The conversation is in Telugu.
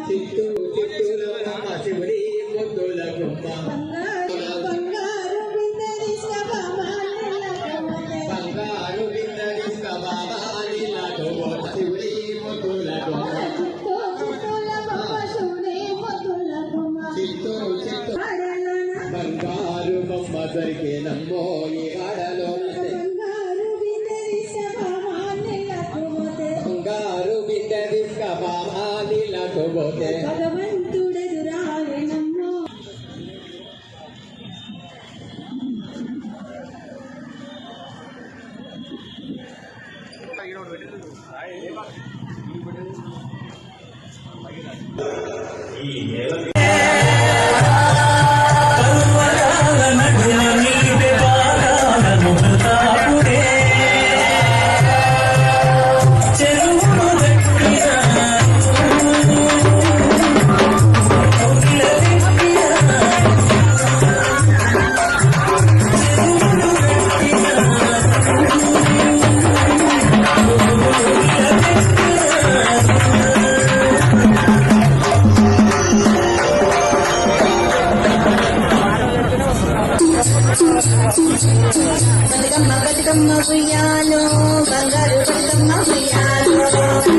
చిత్తూ చిత్తూలమ్మ శివుడి ముద్దులగుమ్మ బంగారు బిందె తీసుకబాబాలిలకుబోత శివుడి ముద్దులగుమ్మ చిత్తూ చిత్తూ బంగారు బొమ్మ దొరికేనమ్మో ఈ ఆడలో బంగారు బిడ్డ తీసుకబాబాలిలకుబోతే భగవంతుడెదురాయనమ్మో ఈ నేల బతుకమ్మ ఉయ్యాలో బంగారు బతుకమ్మ ఉయ్యాలో